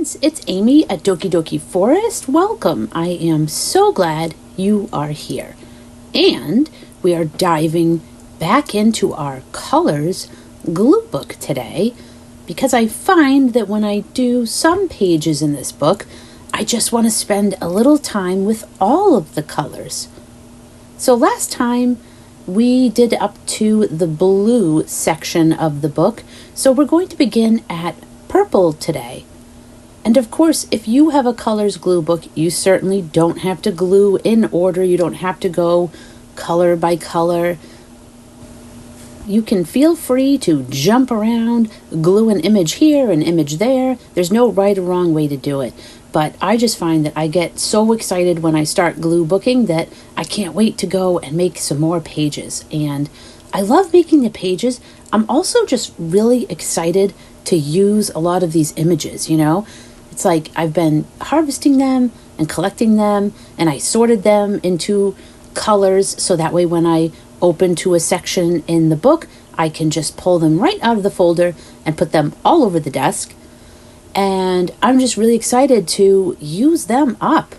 friends, it's Amy at Doki Doki Forest. Welcome. I am so glad you are here. And we are diving back into our colors glue book today because I find that when I do some pages in this book, I just want to spend a little time with all of the colors. So last time we did up to the blue section of the book, so we're going to begin at purple today. And of course, if you have a colors glue book, you certainly don't have to glue in order. You don't have to go color by color. You can feel free to jump around, glue an image here, an image there. There's no right or wrong way to do it. But I just find that I get so excited when I start glue booking that I can't wait to go and make some more pages. And I love making the pages. I'm also just really excited to use a lot of these images, you know? It's like I've been harvesting them and collecting them, and I sorted them into colors so that way when I open to a section in the book, I can just pull them right out of the folder and put them all over the desk. And I'm just really excited to use them up.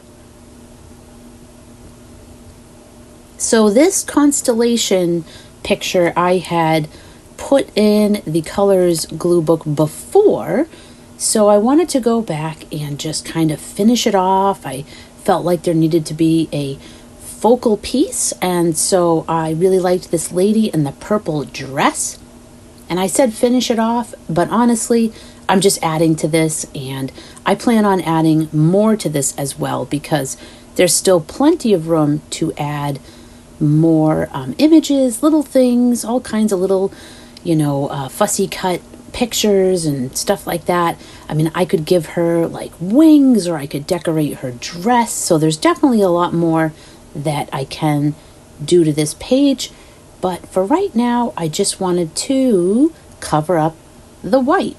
So this constellation picture I had put in the colors glue book before, so I wanted to go back and just kind of finish it off. I felt like there needed to be a focal piece, and so I really liked this lady in the purple dress. And I said finish it off, but honestly, I'm just adding to this, and I plan on adding more to this as well because there's still plenty of room to add more images, little things, all kinds of little, fussy cut pictures and stuff like that. I mean, I could give her like wings, or I could decorate her dress. So there's definitely a lot more that I can do to this page. But for right now, I just wanted to cover up the white.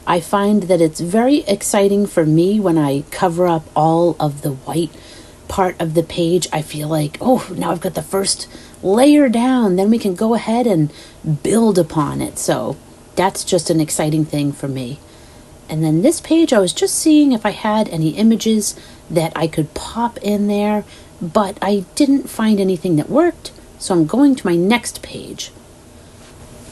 I find that it's very exciting for me when I cover up all of the white part of the page. I feel like, oh, now I've got the first layer down, then we can go ahead and build upon it. So that's just an exciting thing for me. And then this page, I was just seeing if I had any images that I could pop in there, but I didn't find anything that worked, so I'm going to my next page.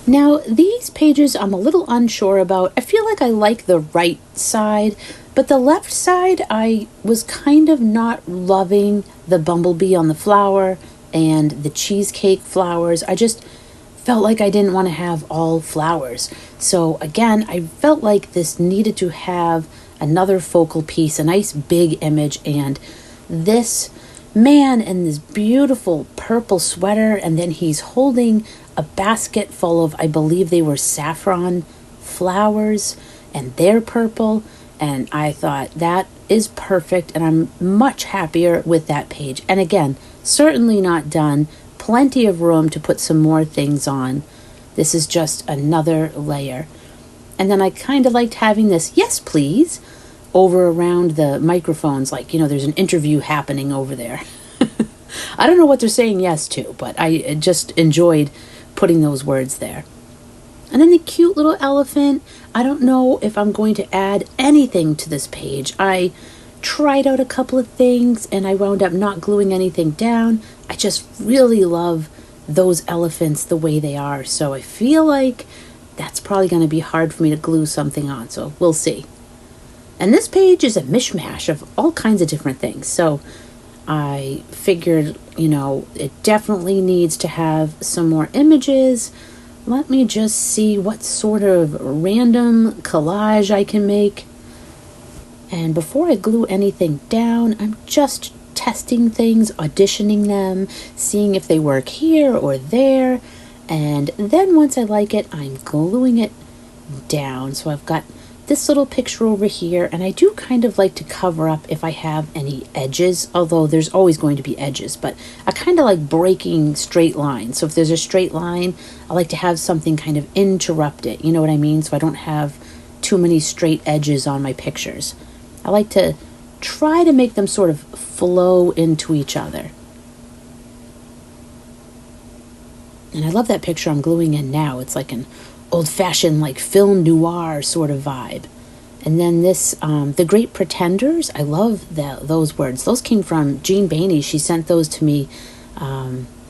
Now, these pages I'm a little unsure about. I feel like I like the right side, but the left side, I was kind of not loving the bumblebee on the flower and the cheesecake flowers. I just felt like I didn't want to have all flowers. So again, I felt like this needed to have another focal piece, a nice big image, and this man in this beautiful purple sweater, and then he's holding a basket full of, I believe they were saffron flowers, and they're purple, and I thought that is perfect, and I'm much happier with that page. And again, certainly not done. Plenty of room to put some more things on. This is just another layer. And then I kind of liked having this yes please over around the microphones, like, there's an interview happening over there. I don't know what they're saying yes to, but I just enjoyed putting those words there. And then the cute little elephant. I don't know if I'm going to add anything to this page. I tried out a couple of things and I wound up not gluing anything down. I just really love those elephants the way they are. So I feel like that's probably going to be hard for me to glue something on. So we'll see. And this page is a mishmash of all kinds of different things. So I figured, it definitely needs to have some more images. Let me just see what sort of random collage I can make. And before I glue anything down, I'm just testing things, auditioning them, seeing if they work here or there. And then once I like it, I'm gluing it down. So I've got this little picture over here, and I do kind of like to cover up if I have any edges, although there's always going to be edges, but I kind of like breaking straight lines. So if there's a straight line, I like to have something kind of interrupt it, you know what I mean? So I don't have too many straight edges on my pictures. I like to try to make them sort of flow into each other. And I love that picture I'm gluing in now. It's like an old-fashioned, like film noir sort of vibe. And then this, The Great Pretenders, I love those words. Those came from Jean Bainey. She sent those to me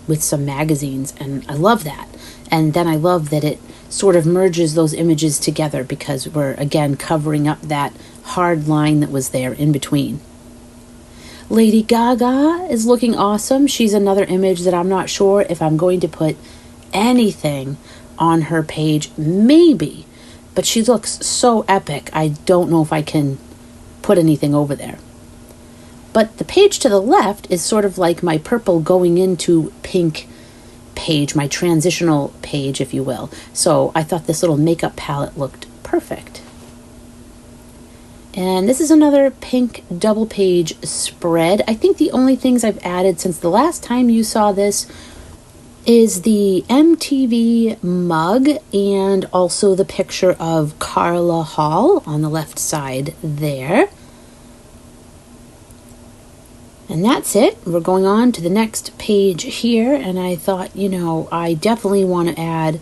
with some magazines, and I love that. And then I love that it sort of merges those images together because we're, again, covering up that hard line that was there in between. Lady Gaga is looking awesome. She's another image that I'm not sure if I'm going to put anything on her page. Maybe. But she looks so epic, I don't know if I can put anything over there. But the page to the left is sort of like my purple going into pink page, my transitional page, if you will. So I thought this little makeup palette looked perfect. And this is another pink double page spread. I think the only things I've added since the last time you saw this is the MTV mug and also the picture of Carla Hall on the left side there. And that's it. We're going on to the next page here, and I thought, I definitely want to add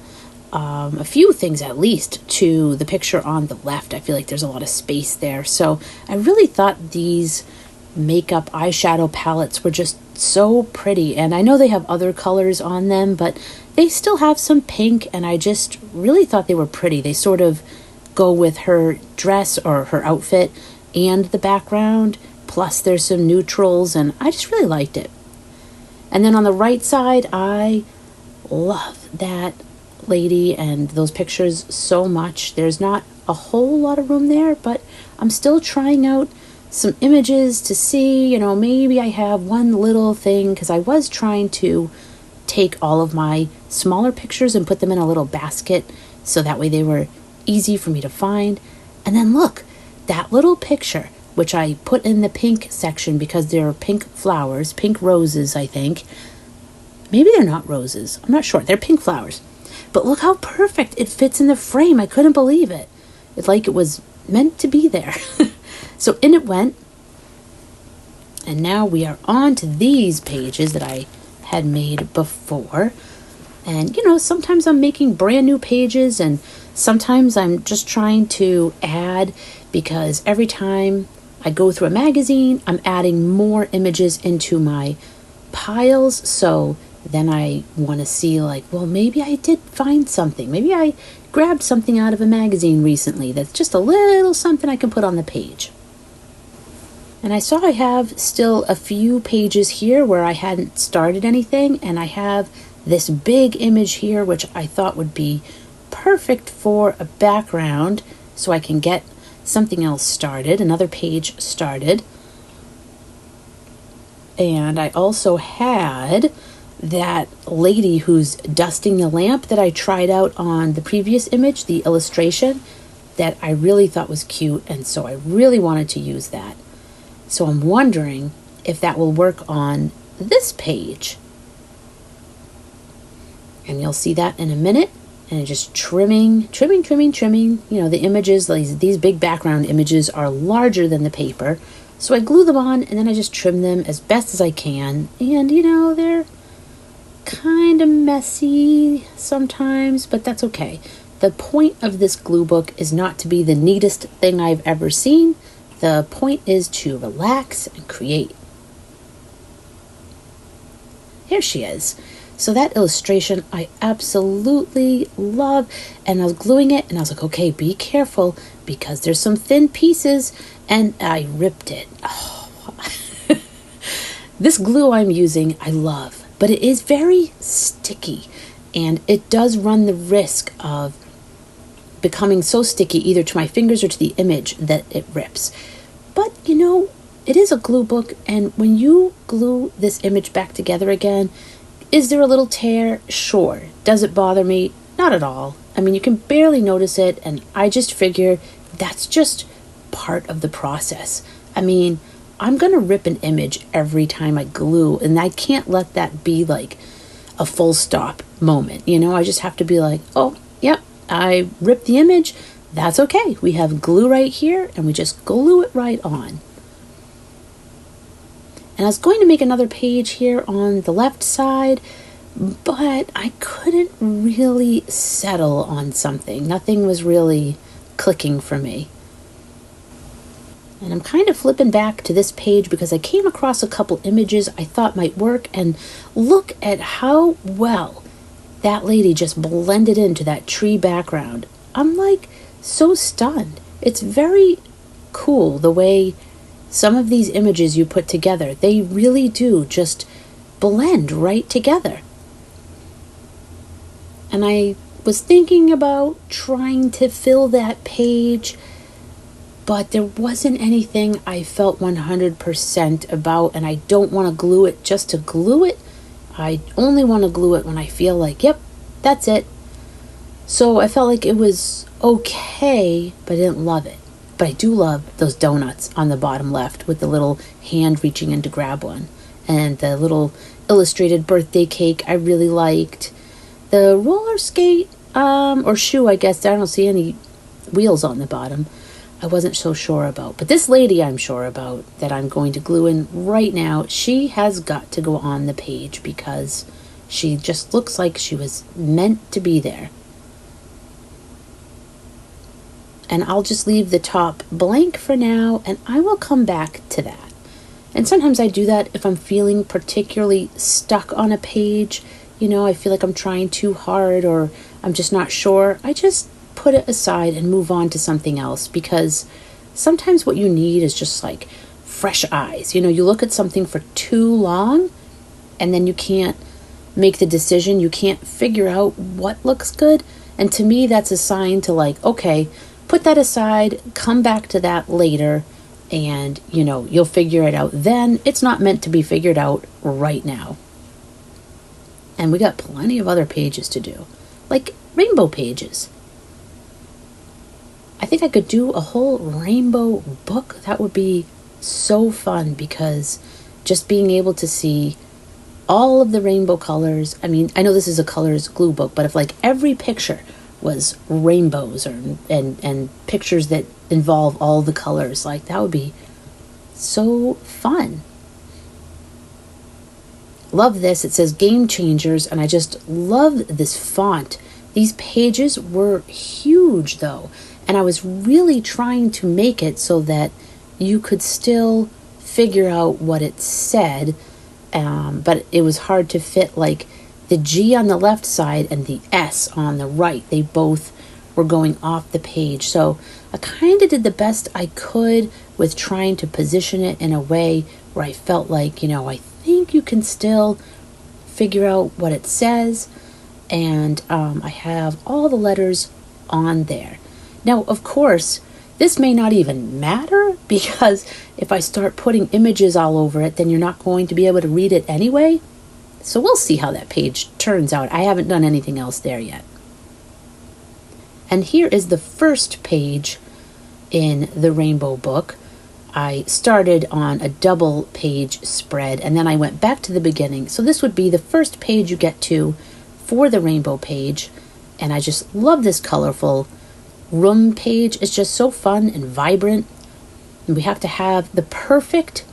a few things at least to the picture on the left. I feel like there's a lot of space there. So I really thought these makeup eyeshadow palettes were just so pretty, and I know they have other colors on them, but they still have some pink, and I just really thought they were pretty. They sort of go with her dress or her outfit and the background, plus there's some neutrals, and I just really liked it. And then on the right side, I love that lady and those pictures so much. There's not a whole lot of room there, but I'm still trying out some images to see, maybe I have one little thing, because I was trying to take all of my smaller pictures and put them in a little basket so that way they were easy for me to find. And then look, that little picture, which I put in the pink section because they're pink flowers, pink roses, I think. Maybe they're not roses. I'm not sure. They're pink flowers. But look how perfect it fits in the frame. I couldn't believe it. It's like it was meant to be there. So in it went, and now we are on to these pages that I had made before. And, sometimes I'm making brand new pages, and sometimes I'm just trying to add, because every time I go through a magazine, I'm adding more images into my piles. So then I want to see, maybe I did find something. Maybe I grabbed something out of a magazine recently that's just a little something I can put on the page. And I saw I have still a few pages here where I hadn't started anything, and I have this big image here which I thought would be perfect for a background so I can get something else started, another page started. And I also had that lady who's dusting the lamp that I tried out on the previous image, the illustration, that I really thought was cute, and so I really wanted to use that. So I'm wondering if that will work on this page. And you'll see that in a minute. And just trimming. The images, these big background images are larger than the paper. So I glue them on, and then I just trim them as best as I can. And, they're kind of messy sometimes, but that's okay. The point of this glue book is not to be the neatest thing I've ever seen. The point is to relax and create. Here she is. So that illustration I absolutely love, and I was gluing it, and I was like, okay, be careful, because there's some thin pieces, and I ripped it. Oh. This glue I'm using, I love, but it is very sticky, and it does run the risk of becoming so sticky either to my fingers or to the image that it rips. But it is a glue book, and when you glue this image back together again, is there a little tear? Sure. Does it bother me? Not at all. I mean, you can barely notice it, and I just figure that's just part of the process. I mean, I'm going to rip an image every time I glue, and I can't let that be like a full stop moment. I just have to be like, oh, yep, I ripped the image. That's okay. We have glue right here, and we just glue it right on. And I was going to make another page here on the left side, but I couldn't really settle on something. Nothing was really clicking for me. And I'm kind of flipping back to this page because I came across a couple images I thought might work, and look at how well that lady just blended into that tree background. I'm like so stunned. It's very cool the way some of these images you put together, they really do just blend right together. And I was thinking about trying to fill that page, but there wasn't anything I felt 100% about, and I don't want to glue it just to glue it. I only want to glue it when I feel like, yep, that's it. So I felt like it was okay, but I didn't love it. But I do love those donuts on the bottom left with the little hand reaching in to grab one. And the little illustrated birthday cake I really liked. The roller skate, or shoe, I guess, I don't see any wheels on the bottom. I wasn't so sure about. But this lady I'm sure about that I'm going to glue in right now, she has got to go on the page because she just looks like she was meant to be there. And I'll just leave the top blank for now, and I will come back to that. And sometimes I do that if I'm feeling particularly stuck on a page. You know, I feel like I'm trying too hard or I'm just not sure. I just put it aside and move on to something else, because sometimes what you need is just like fresh eyes. You know, you look at something for too long and then you can't make the decision. You can't figure out what looks good. And to me, that's a sign to like, okay, put that aside, come back to that later, and, you know, you'll figure it out then. It's not meant to be figured out right now. And we got plenty of other pages to do, like rainbow pages. I think I could do a whole rainbow book. That would be so fun, because just being able to see all of the rainbow colors. I mean, I know this is a colors glue book, but if like every picture was rainbows and pictures that involve all the colors, like that would be so fun. Love this. It says Game Changers, and I just love this font. These pages were huge though, and I was really trying to make it so that you could still figure out what it said, but it was hard to fit like the G on the left side and the S on the right. They both were going off the page. So I kind of did the best I could with trying to position it in a way where I felt like, you know, I think you can still figure out what it says. And I have all the letters on there. Now, of course, this may not even matter, because if I start putting images all over it, then you're not going to be able to read it anyway. So we'll see how that page turns out. I haven't done anything else there yet. And here is the first page in the rainbow book. I started on a double page spread, and then I went back to the beginning. So this would be the first page you get to for the rainbow page. And I just love this colorful room page. It's just so fun and vibrant. And we have to have the perfect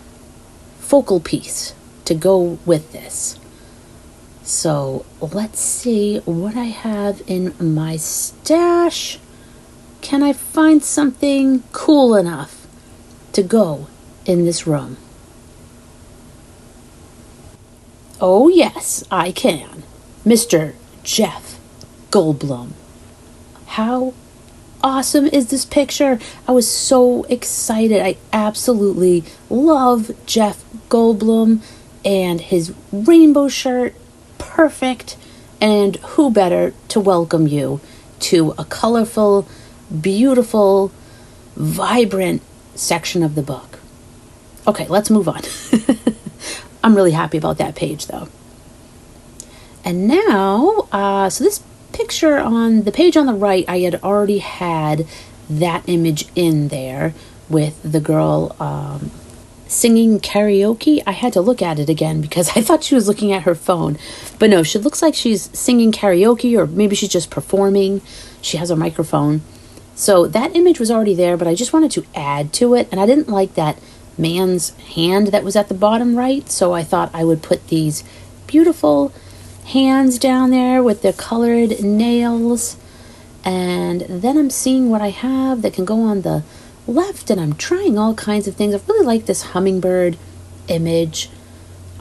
focal piece to go with this. So let's see what I have in my stash. Can I find something cool enough to go in this room? Oh yes, I can. Mr. Jeff Goldblum. How awesome is this picture? I was so excited. I absolutely love Jeff Goldblum and his rainbow shirt. Perfect. And who better to welcome you to a colorful, beautiful, vibrant section of the book. Okay, let's move on. I'm really happy about that page though. And now, so this picture on the page on the right, I had already had that image in there with the girl singing karaoke. I had to look at it again because I thought she was looking at her phone. But no, she looks like she's singing karaoke, or maybe she's just performing. She has a microphone. So that image was already there, but I just wanted to add to it. And I didn't like that man's hand that was at the bottom right. So I thought I would put these beautiful hands down there with the colored nails. And then I'm seeing what I have that can go on the left and I'm trying all kinds of things. I really like this hummingbird image.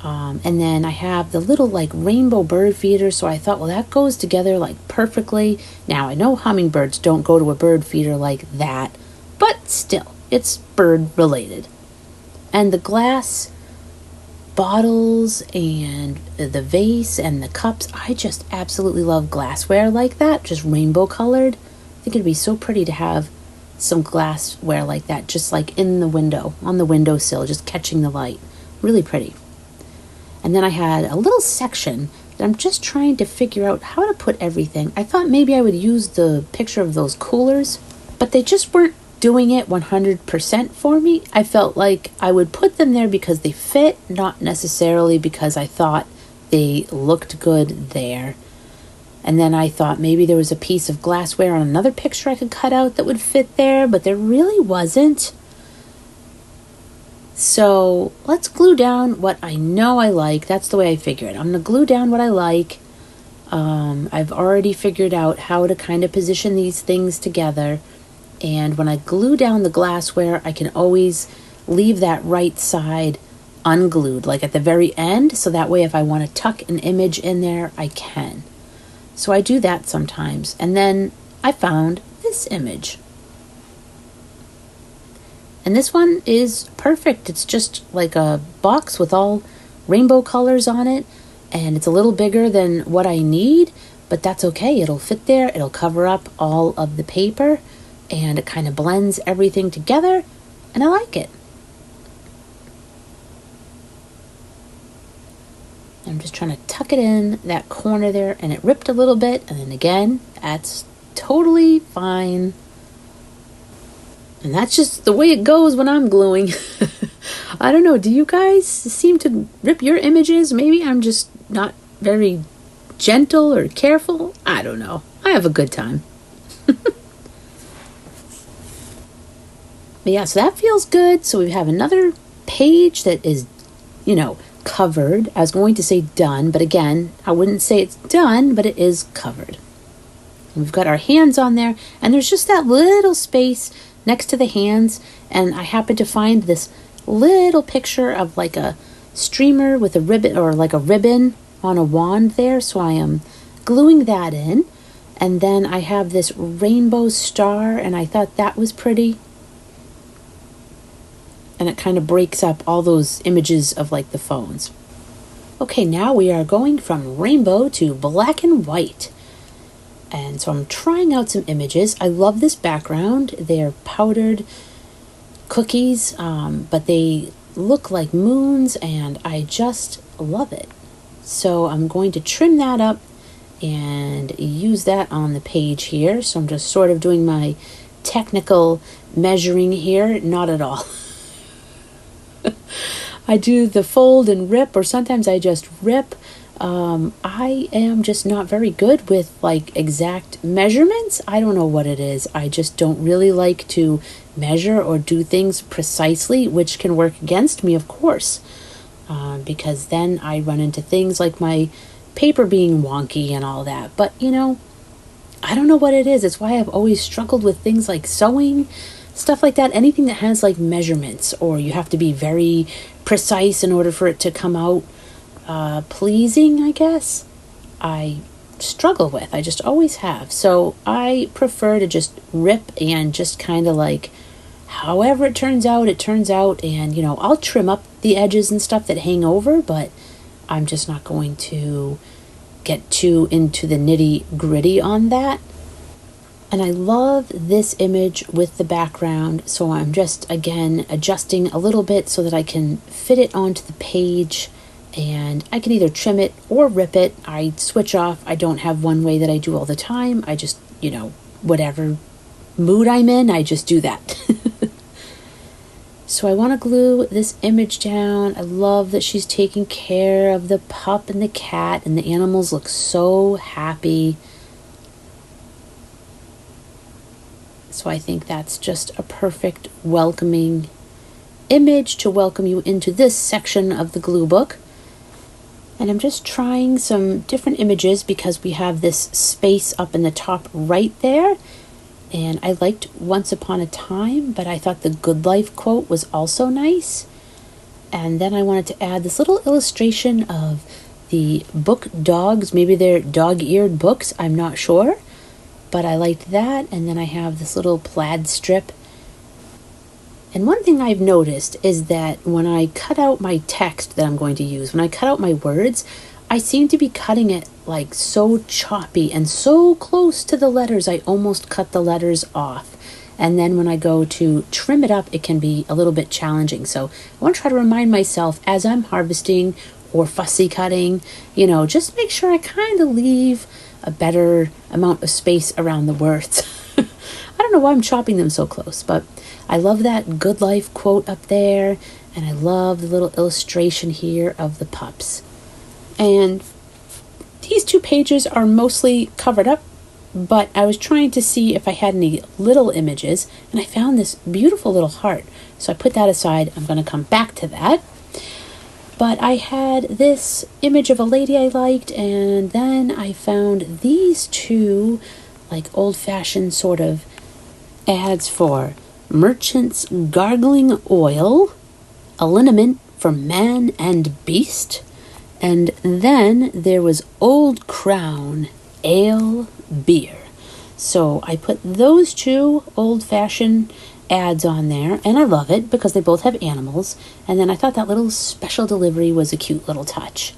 And then I have the little like rainbow bird feeder, so I thought, well, that goes together like perfectly. Now I know hummingbirds don't go to a bird feeder like that, but still, it's bird related. And the glass bottles and the vase and the cups, I just absolutely love glassware like that, just rainbow colored. I think it'd be so pretty to have some glassware like that, just like in the window, on the windowsill, just catching the light. Really pretty. And then I had a little section that I'm just trying to figure out how to put everything. I thought maybe I would use the picture of those coolers, but they just weren't doing it 100% for me. I felt like I would put them there because they fit, not necessarily because I thought they looked good there. And then I thought maybe there was a piece of glassware on another picture I could cut out that would fit there, but there really wasn't. So let's glue down what I know I like. That's the way I figure it. I'm going to glue down what I like. I've already figured out how to kind of position these things together. And when I glue down the glassware, I can always leave that right side unglued, like at the very end. So that way, if I want to tuck an image in there, I can. So I do that sometimes. And then I found this image. And this one is perfect. It's just like a box with all rainbow colors on it. And it's a little bigger than what I need, but that's okay. It'll fit there. It'll cover up all of the paper. And it kind of blends everything together. And I like it. I'm just trying to tuck it in that corner there. And it ripped a little bit. And then again, that's totally fine. And that's just the way it goes when I'm gluing. I don't know. Do you guys seem to rip your images? Maybe I'm just not very gentle or careful. I don't know. I have a good time. But yeah, so that feels good. So we have another page that is, covered. I was going to say done, but again, I wouldn't say it's done, but it is covered. And we've got our hands on there, and there's just that little space next to the hands, and I happened to find this little picture of like a streamer with a ribbon, or like a ribbon on a wand there, so I am gluing that in. And then I have this rainbow star, and I thought that was pretty. And it kind of breaks up all those images of like the phones. Okay, now we are going from rainbow to black and white. And so I'm trying out some images. I love this background. They're powdered cookies, but they look like moons, and I just love it. So I'm going to trim that up and use that on the page here. So I'm just sort of doing my technical measuring here. Not at all. I do the fold and rip, or sometimes I just rip. I am just not very good with like exact measurements. I don't know what it is. I just don't really like to measure or do things precisely, which can work against me, of course, because then I run into things like my paper being wonky and all that. But, I don't know what it is. It's why I've always struggled with things like sewing, stuff like that. Anything that has like measurements, or you have to be very precise in order for it to come out pleasing, I guess, I struggle with. I just always have. So I prefer to just rip and just kind of like, however it turns out, it turns out. And, I'll trim up the edges and stuff that hang over, but I'm just not going to get too into the nitty gritty on that. And I love this image with the background. So I'm just, again, adjusting a little bit so that I can fit it onto the page. And I can either trim it or rip it. I switch off. I don't have one way that I do all the time. I just, whatever mood I'm in, I just do that. So I want to glue this image down. I love that she's taking care of the pup and the cat, and the animals look so happy. So I think that's just a perfect welcoming image to welcome you into this section of the glue book. And I'm just trying some different images because we have this space up in the top right there. And I liked Once Upon a Time, but I thought the Good Life quote was also nice. And then I wanted to add this little illustration of the book dogs. Maybe they're dog-eared books, I'm not sure. But I liked that. And then I have this little plaid strip. And one thing I've noticed is that when I cut out my text that I'm going to use, when I cut out my words, I seem to be cutting it like so choppy and so close to the letters, I almost cut the letters off. And then when I go to trim it up, it can be a little bit challenging. So I want to try to remind myself as I'm harvesting or fussy cutting, just make sure I kind of leave a better amount of space around the words. I don't know why I'm chopping them so close, but I love that Good Life quote up there, and I love the little illustration here of the pups. And these 2 pages are mostly covered up, but I was trying to see if I had any little images, and I found this beautiful little heart. So I put that aside. I'm going to come back to that. But I had this image of a lady I liked, and then I found these 2 like old-fashioned sort of ads for Merchant's Gargling Oil, a liniment for man and beast. And then there was Old Crown Ale Beer. So I put those 2 old-fashioned ads on there, and I love it because they both have animals. And then I thought that little special delivery was a cute little touch.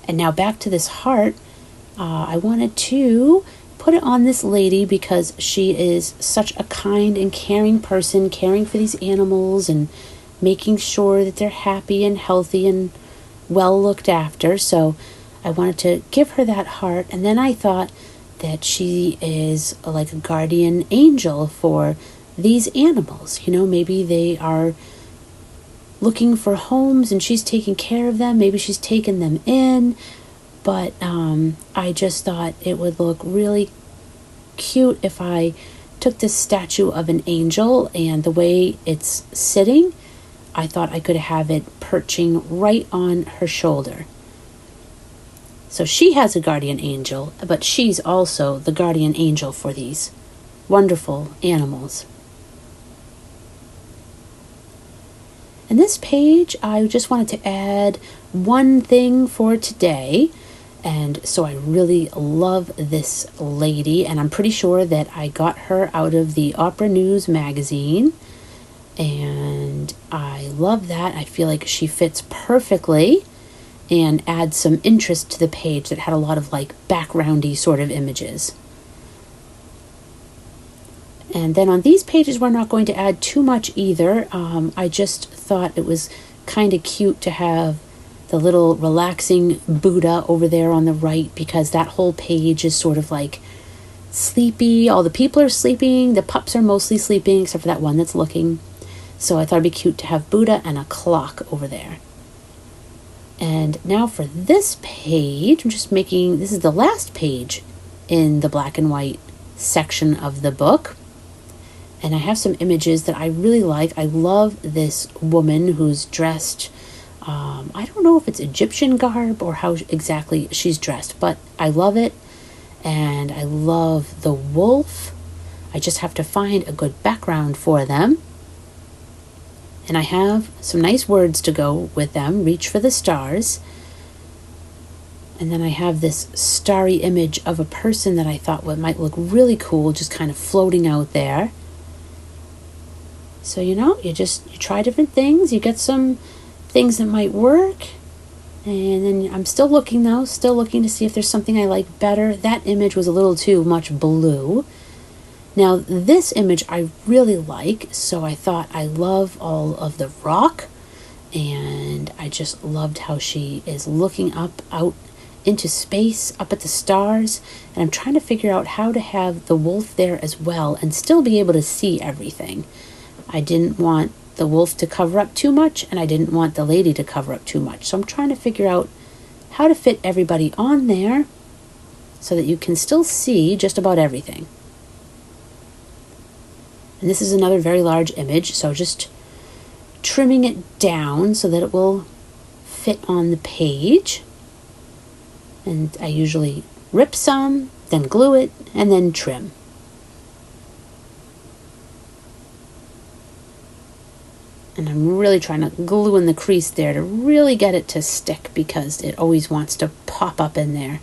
And now back to this heart. I wanted to put it on this lady because she is such a kind and caring person, caring for these animals and making sure that they're happy and healthy and well looked after. So I wanted to give her that heart. And then I thought that she is like a guardian angel for these animals. Maybe they are looking for homes and she's taking care of them. Maybe she's taken them in. But I just thought it would look really cute if I took this statue of an angel, and the way it's sitting, I thought I could have it perching right on her shoulder. So she has a guardian angel, but she's also the guardian angel for these wonderful animals. In this page, I just wanted to add one thing for today. And so I really love this lady, and I'm pretty sure that I got her out of the Opera News magazine. And I love that. I feel like she fits perfectly and adds some interest to the page that had a lot of like backgroundy sort of images. And then on these pages, we're not going to add too much either. I just thought it was kind of cute to have the little relaxing Buddha over there on the right, because that whole page is sort of like sleepy. All the people are sleeping. The pups are mostly sleeping, except for that one that's looking. So I thought it'd be cute to have Buddha and a clock over there. And now for this page, I'm just making, this is the last page in the black and white section of the book. And I have some images that I really like. I love this woman who's dressed, I don't know if it's Egyptian garb or how exactly she's dressed, but I love it. And I love the wolf. I just have to find a good background for them. And I have some nice words to go with them. Reach for the stars. And then I have this starry image of a person that I thought might look really cool, just kind of floating out there. So, you try different things. You get some things that might work. And then I'm still looking to see if there's something I like better. That image was a little too much blue. Now, this image I really like, so I thought I love all of the rock. And I just loved how she is looking out into space, up at the stars. And I'm trying to figure out how to have the wolf there as well and still be able to see everything. I didn't want the wolf to cover up too much, and I didn't want the lady to cover up too much. So I'm trying to figure out how to fit everybody on there so that you can still see just about everything. And this is another very large image, so just trimming it down so that it will fit on the page. And I usually rip some, then glue it, and then trim. And I'm really trying to glue in the crease there to really get it to stick because it always wants to pop up in there.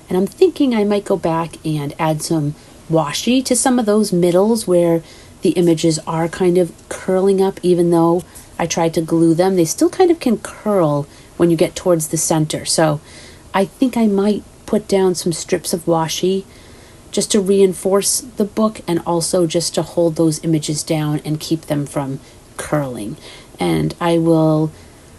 And I'm thinking I might go back and add some washi to some of those middles where the images are kind of curling up. Even though I tried to glue them, they still kind of can curl when you get towards the center. So I think I might put down some strips of washi just to reinforce the book and also just to hold those images down and keep them from curling. And I will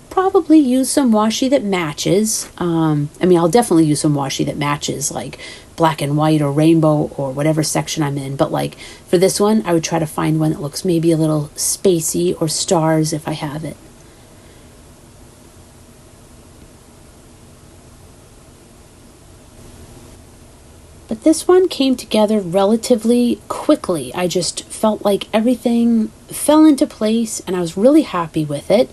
probably use some washi that matches. I'll definitely use some washi that matches, like black and white or rainbow or whatever section I'm in. But like for this one, I would try to find one that looks maybe a little spacey, or stars if I have it. But this one came together relatively quickly. I just felt like everything fell into place and I was really happy with it.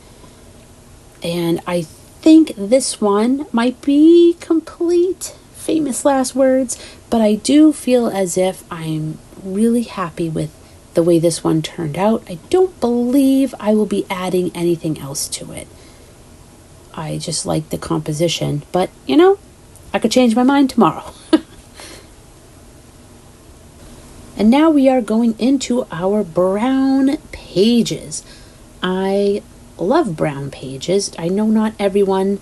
And I think this one might be complete, famous last words, but I do feel as if I'm really happy with the way this one turned out. I don't believe I will be adding anything else to it. I just like the composition, but I could change my mind tomorrow. And now we are going into our brown pages. I love brown pages. I know not everyone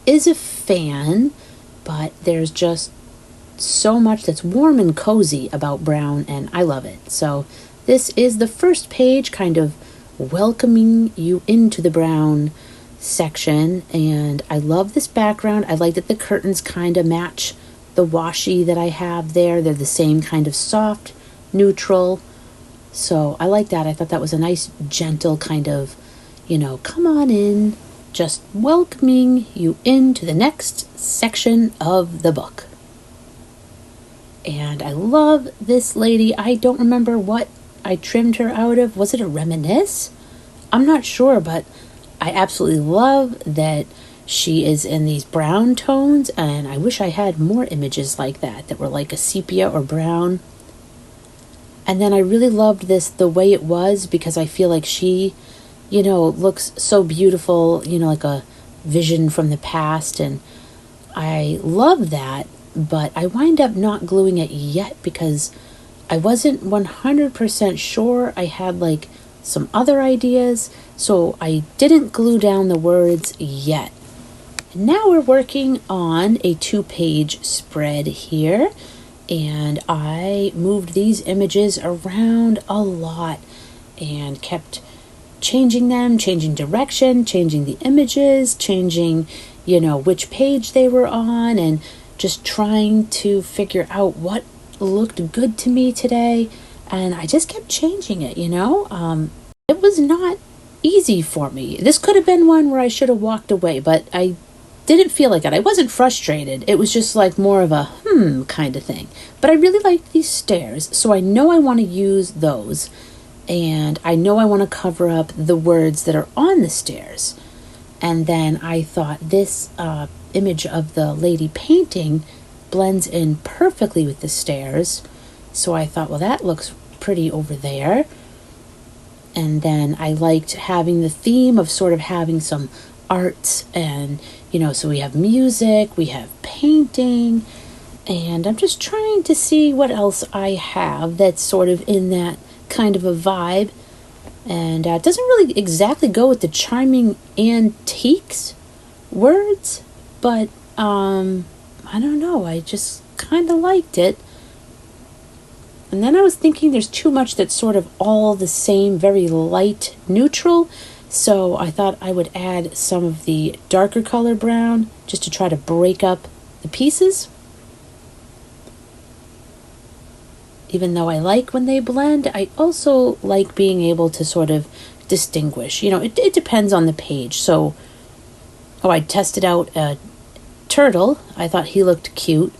is a fan, but there's just so much that's warm and cozy about brown, and I love it. So this is the first page, kind of welcoming you into the brown section, and I love this background. I like that the curtains kind of match the washi that I have there. They're the same kind of soft, neutral. So I like that. I thought that was a nice, gentle kind of, come on in, just welcoming you into the next section of the book. And I love this lady. I don't remember what I trimmed her out of. Was it a reminisce? I'm not sure, but I absolutely love that she is in these brown tones, and I wish I had more images like that were like a sepia or brown. And then I really loved this the way it was, because I feel like she, looks so beautiful, like a vision from the past, and I love that, but I wind up not gluing it yet because I wasn't 100% sure. I had like some other ideas, so I didn't glue down the words yet. Now we're working on a 2-page spread here, and I moved these images around a lot and kept changing them, changing direction, changing the images, changing, which page they were on, and just trying to figure out what looked good to me today. And I just kept changing it, It was not easy for me. This could have been one where I should have walked away, but I didn't feel like it. I wasn't frustrated. It was just like more of a kind of thing. But I really liked these stairs, so I know I want to use those. And I know I want to cover up the words that are on the stairs. And then I thought this image of the lady painting blends in perfectly with the stairs. So I thought, well, that looks pretty over there. And then I liked having the theme of sort of having some arts, and so we have music, we have painting, and I'm just trying to see what else I have that's sort of in that kind of a vibe. And it doesn't really exactly go with the charming antiques words, but I don't know, I just kind of liked it. And then I was thinking there's too much that's sort of all the same, very light neutral. So I thought I would add some of the darker color brown just to try to break up the pieces. Even though I like when they blend, I also like being able to sort of distinguish. It depends on the page. So, I tested out a turtle. I thought he looked cute.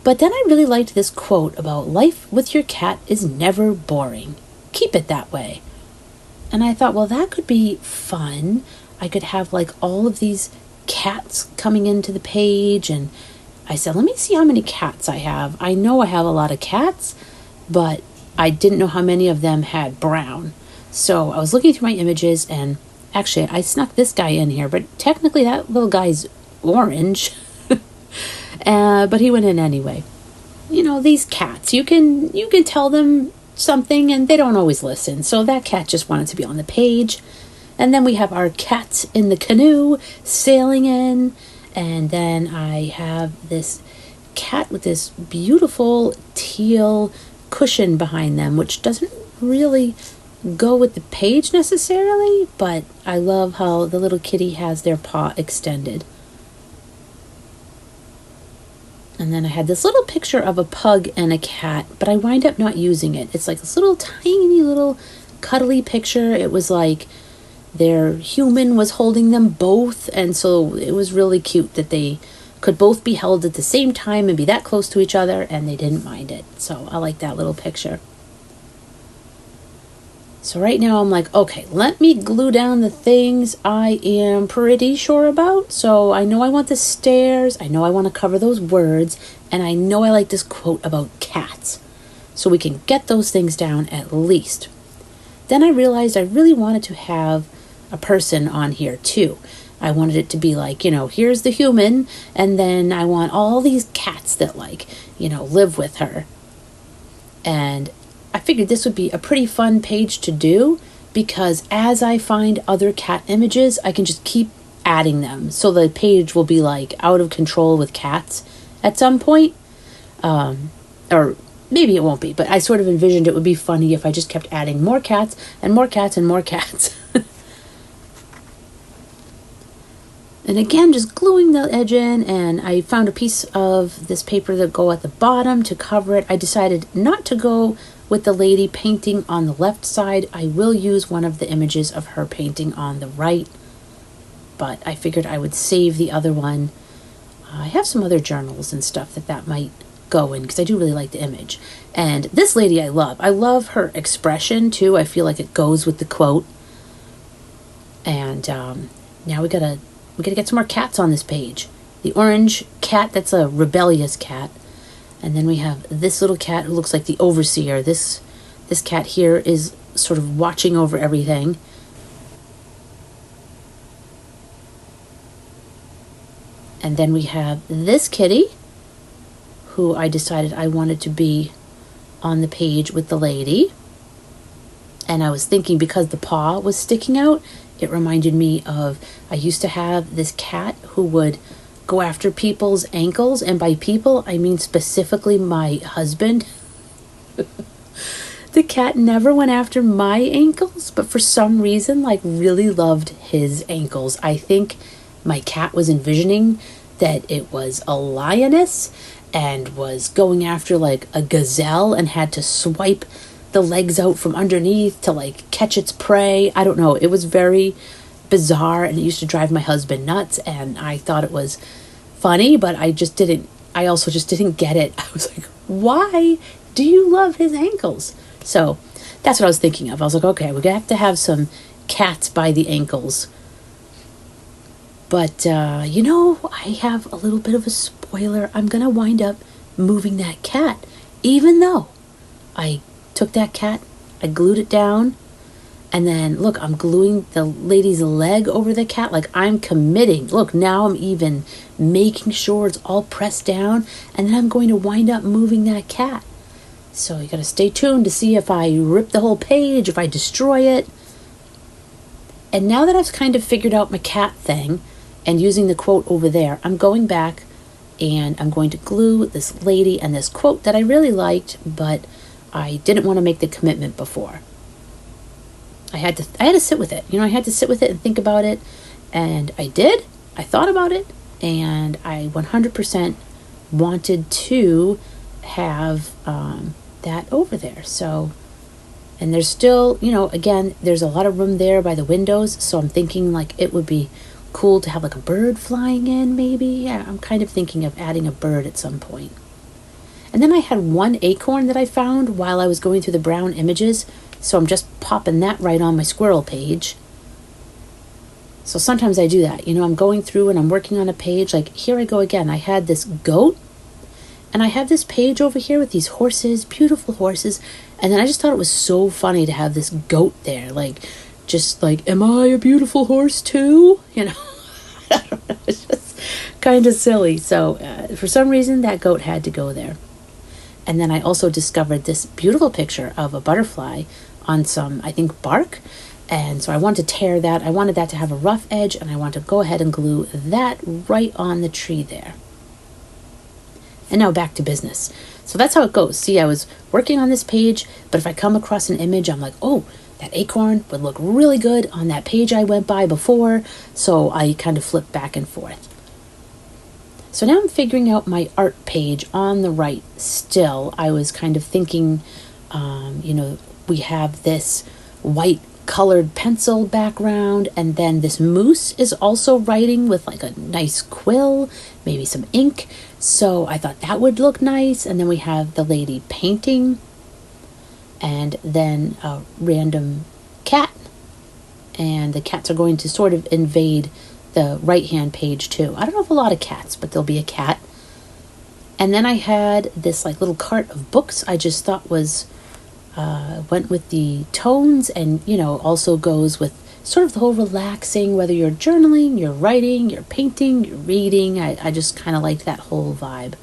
But then I really liked this quote about life with your cat is never boring. Keep it that way. And I thought, well, that could be fun. I could have like all of these cats coming into the page. And I said, let me see how many cats I have. I know I have a lot of cats, but I didn't know how many of them had brown. So I was looking through my images, and actually I snuck this guy in here, but technically that little guy's orange. But he went in anyway. You know, these cats, you can tell them something and they don't always listen. So that cat just wanted to be on the page. And then we have our cat in the canoe sailing in. And then I have this cat with this beautiful teal cushion behind them, which doesn't really go with the page necessarily, but I love how the little kitty has their paw extended. And then I had this little picture of a pug and a cat, but I wind up not using it. It's like this little tiny little cuddly picture. It was like their human was holding them both, and so it was really cute that they could both be held at the same time and be that close to each other, and they didn't mind it. So I like that little picture. So right now I'm like, okay, let me glue down the things I am pretty sure about. So I know I want the stairs, I know I want to cover those words, and I know I like this quote about cats. So we can get those things down at least. Then I realized I really wanted to have a person on here too. I wanted it to be like, you know, here's the human, and then I want all these cats that like, you know, live with her. And I figured this would be a pretty fun page to do, because as I find other cat images, I can just keep adding them. So the page will be like out of control with cats at some point. Or maybe it won't be, but I sort of envisioned it would be funny if I just kept adding more cats and more cats and more cats. And again, just gluing the edge in, and I found a piece of this paper that go at the bottom to cover it. I decided not to go with the lady painting on the left side. I will use one of the images of her painting on the right, but I figured I would save the other one. I have some other journals and stuff that might go in, because I do really like the image. And this lady I love. I love her expression too. I feel like it goes with the quote. And now we gotta get some more cats on this page. The orange cat, that's a rebellious cat. And then we have this little cat who looks like the overseer. This cat here is sort of watching over everything. And then we have this kitty, who I decided I wanted to be on the page with the lady. And I was thinking, because the paw was sticking out, it reminded me of, I used to have this cat who would go after people's ankles, and by people I mean specifically my husband. The cat never went after my ankles, but for some reason like really loved his ankles. I think my cat was envisioning that it was a lioness and was going after like a gazelle and had to swipe the legs out from underneath to like catch its prey. I don't know. It was very bizarre, and it used to drive my husband nuts, and I thought it was funny, but I also just didn't get it. I was like, why do you love his ankles? So that's what I was thinking of. I was like, okay, we're gonna have to have some cats by the ankles. But you know, I have a little bit of a spoiler. I'm gonna wind up moving that cat, even though I took that cat, I glued it down, and then look, I'm gluing the lady's leg over the cat. Like, I'm committing. Look, now I'm even making sure it's all pressed down, and then I'm going to wind up moving that cat. So you gotta stay tuned to see if I rip the whole page, if I destroy it. And now that I've kind of figured out my cat thing and using the quote over there, I'm going back and I'm going to glue this lady and this quote that I really liked, but I didn't want to make the commitment before. I had to sit with it. You know, I had to sit with it and think about it, and I did. I thought about it, and I 100% wanted to have that over there. So, and there's still, you know, again, there's a lot of room there by the windows, so I'm thinking like it would be cool to have like a bird flying in, maybe. Yeah, I'm kind of thinking of adding a bird at some point. And then I had one acorn that I found while I was going through the brown images, so I'm just popping that right on my squirrel page. So sometimes I do that. You know, I'm going through and I'm working on a page, like here I go again. I had this goat, And I have this page over here with these horses, beautiful horses. And then I just thought it was so funny to have this goat there. Like, just like, am I a beautiful horse too? You know, I don't know. It's just kind of silly. So for some reason, that goat had to go there. And then I also discovered this beautiful picture of a butterfly on some, I think, bark. And so I wanted to tear that. I wanted that to have a rough edge, and I want to go ahead and glue that right on the tree there. And now back to business. So that's how it goes. See, I was working on this page, but if I come across an image, I'm like, oh, that acorn would look really good on that page I went by before. So I kind of flip back and forth. So now I'm figuring out my art page on the right still. I was kind of thinking, we have this white colored pencil background, and then this moose is also writing with like a nice quill, maybe some ink. So I thought that would look nice. And then we have the lady painting, and then a random cat. And the cats are going to sort of invade the right-hand page too. I don't have a lot of cats, but there'll be a cat. And then I had this like little cart of books I just thought was went with the tones, and also goes with sort of the whole relaxing, whether you're journaling, you're writing, you're painting, you're reading. I just kind of liked that whole vibe.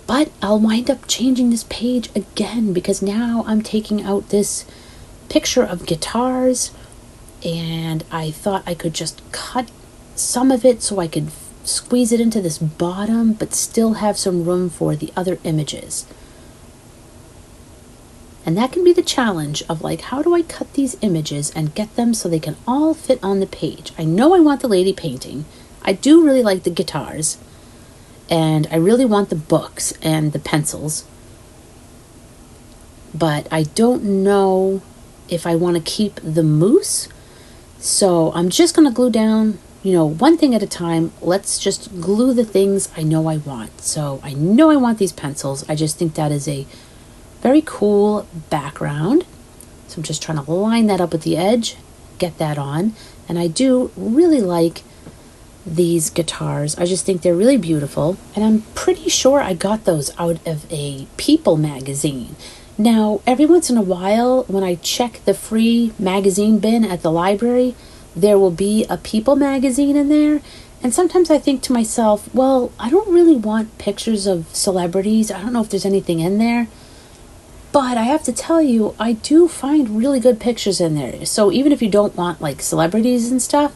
But I'll wind up changing this page again, because now I'm taking out this picture of guitars, and I thought I could just cut some of it so I could squeeze it into this bottom, but still have some room for the other images. And that can be the challenge of like, how do I cut these images and get them so they can all fit on the page? I know I want the lady painting. I do really like the guitars. And I really want the books and the pencils. But I don't know if I want to keep the moose. So I'm just going to glue down, one thing at a time. Let's just glue the things I know I want. So I know I want these pencils. I just think that is a very cool background. So I'm just trying to line that up with the edge, get that on. And I do really like these guitars. I just think they're really beautiful. And I'm pretty sure I got those out of a People magazine. Now, every once in a while, when I check the free magazine bin at the library, there will be a People magazine in there. And sometimes I think to myself, well, I don't really want pictures of celebrities. I don't know if there's anything in there. But I have to tell you, I do find really good pictures in there. So even if you don't want like celebrities and stuff,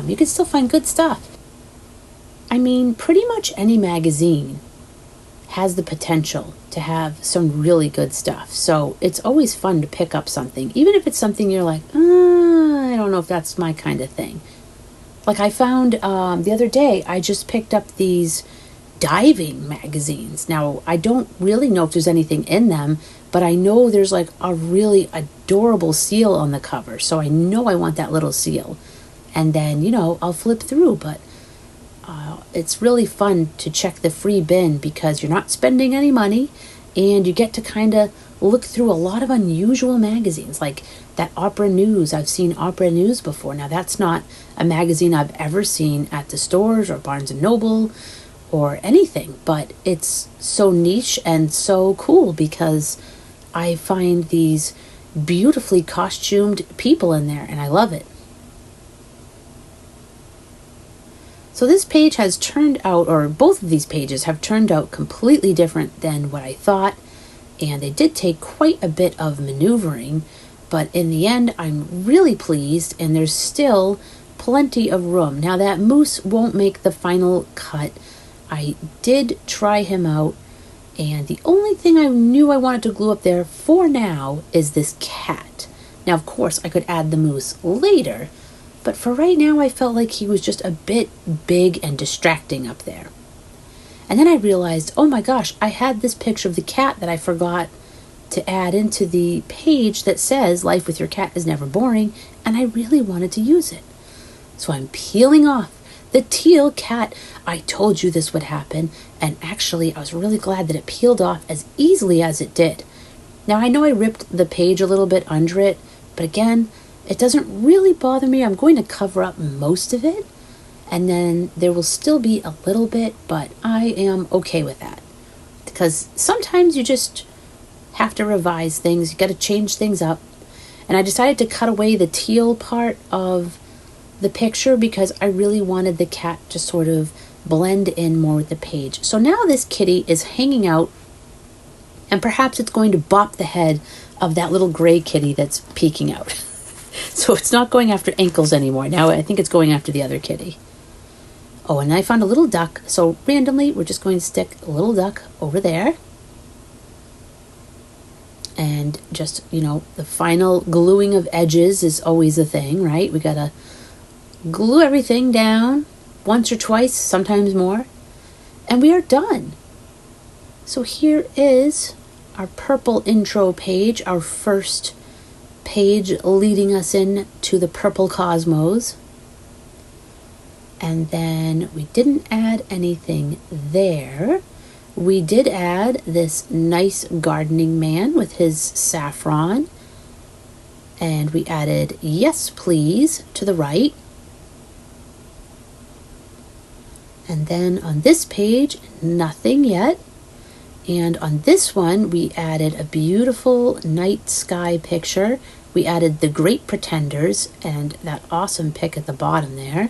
you can still find good stuff. I mean, pretty much any magazine has the potential to have some really good stuff. So it's always fun to pick up something, even if it's something you're like, I don't know if that's my kind of thing. Like I found the other day, I just picked up these diving magazines. Now, I don't really know if there's anything in them, but I know there's like a really adorable seal on the cover. So I know I want that little seal. And then, I'll flip through, but it's really fun to check the free bin because you're not spending any money, and you get to kind of look through a lot of unusual magazines, like that Opera News. I've seen Opera News before. Now, that's not a magazine I've ever seen at the stores or Barnes & Noble or anything, but it's so niche and so cool because I find these beautifully costumed people in there, and I love it. So this page has turned out, or both of these pages have turned out completely different than what I thought, and they did take quite a bit of maneuvering, but in the end, I'm really pleased, and there's still plenty of room. Now, that moose won't make the final cut. I did try him out, and the only thing I knew I wanted to glue up there for now is this cat. Now, of course, I could add the moose later, but for right now, I felt like he was just a bit big and distracting up there. And then I realized, oh my gosh, I had this picture of the cat that I forgot to add into the page that says life with your cat is never boring, and I really wanted to use it. So I'm peeling off the teal cat. I told you this would happen, and actually I was really glad that it peeled off as easily as it did. Now I know I ripped the page a little bit under it, but again, it doesn't really bother me. I'm going to cover up most of it, and then there will still be a little bit, but I am okay with that. Because sometimes you just have to revise things, you got to change things up. And I decided to cut away the teal part of the picture because I really wanted the cat to sort of blend in more with the page. So now this kitty is hanging out, and perhaps it's going to bop the head of that little gray kitty that's peeking out. So it's not going after ankles anymore. Now I think it's going after the other kitty. Oh, and I found a little duck. So randomly, we're just going to stick a little duck over there. And just, the final gluing of edges is always a thing, right? We gotta glue everything down once or twice, sometimes more. And we are done. So here is our purple intro page, our first page leading us in to the purple cosmos. And then we didn't add anything there. We did add this nice gardening man with his saffron. And we added yes please to the right. And then on this page, nothing yet. And on this one, we added a beautiful night sky picture. We added the Great Pretenders and that awesome pic at the bottom there.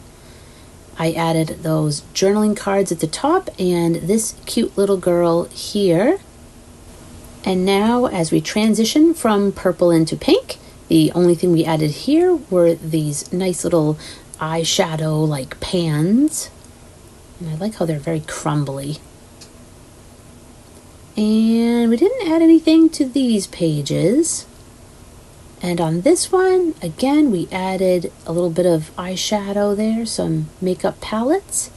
I added those journaling cards at the top and this cute little girl here. And now as we transition from purple into pink, the only thing we added here were these nice little eyeshadow like pans. And I like how they're very crumbly. And we didn't add anything to these pages. And on this one, again, we added a little bit of eyeshadow there, some makeup palettes,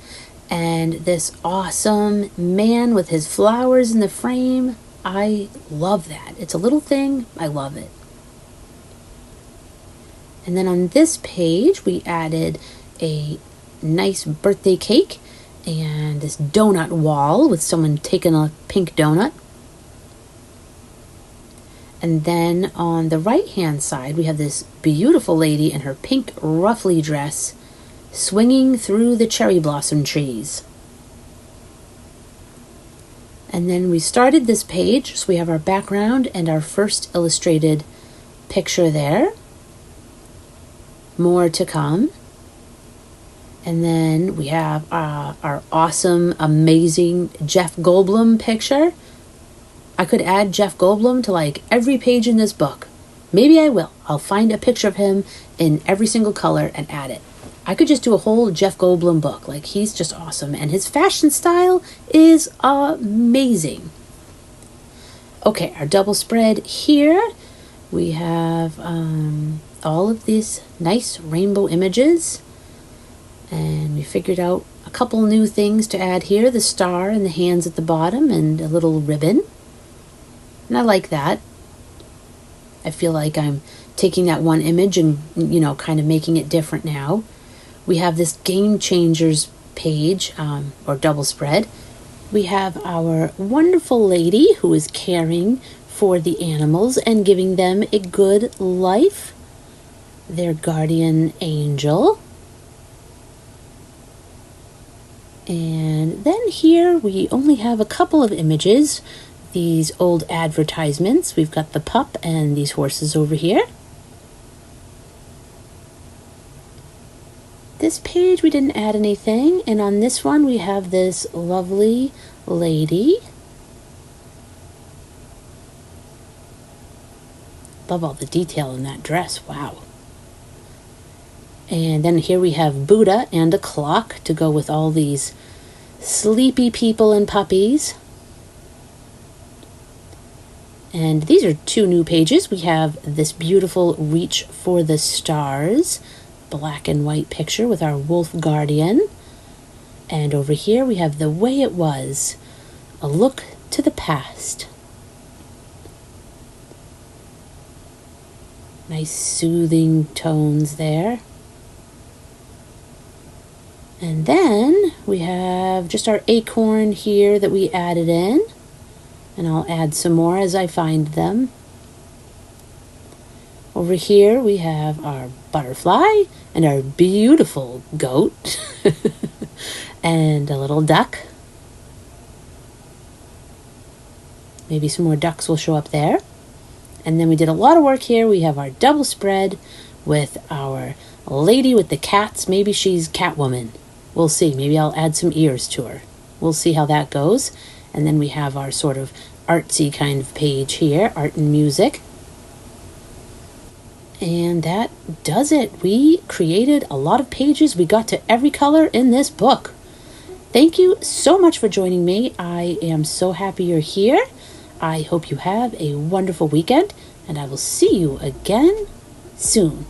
and this awesome man with his flowers in the frame. I love that. It's a little thing. I love it. And then on this page, we added a nice birthday cake and this donut wall with someone taking a pink donut. And then on the right hand side, we have this beautiful lady in her pink ruffly dress swinging through the cherry blossom trees. And then we started this page, so we have our background and our first illustrated picture there. More to come. And then we have our awesome, amazing Jeff Goldblum picture. I could add Jeff Goldblum to like every page in this book. Maybe I will. I'll find a picture of him in every single color and add it. I could just do a whole Jeff Goldblum book. Like, he's just awesome. And his fashion style is amazing. Okay, our double spread here. We have all of these nice rainbow images. And we figured out a couple new things to add here. The star and the hands at the bottom and a little ribbon. And I like that. I feel like I'm taking that one image and, kind of making it different now. We have this Game Changers page, or double spread. We have our wonderful lady who is caring for the animals and giving them a good life. Their guardian angel. And then here we only have a couple of images. These old advertisements. We've got the pup and these horses over here. This page we didn't add anything, and on this one we have this lovely lady. Love all the detail in that dress. Wow. And then here we have Buddha and a clock to go with all these sleepy people and puppies. And these are two new pages. We have this beautiful Reach for the Stars black and white picture with our wolf guardian. And over here we have The Way It Was, a look to the past. Nice soothing tones there. And then we have just our acorn here that we added in. And I'll add some more as I find them. Over here we have our butterfly and our beautiful goat and a little duck. Maybe some more ducks will show up there. And then we did a lot of work here. We have our double spread with our lady with the cats. Maybe she's Catwoman. We'll see. Maybe I'll add some ears to her. We'll see how that goes. And then we have our sort of artsy kind of page here, art and music. And that does it. We created a lot of pages. We got to every color in this book. Thank you so much for joining me. I am so happy you're here. I hope you have a wonderful weekend, and I will see you again soon.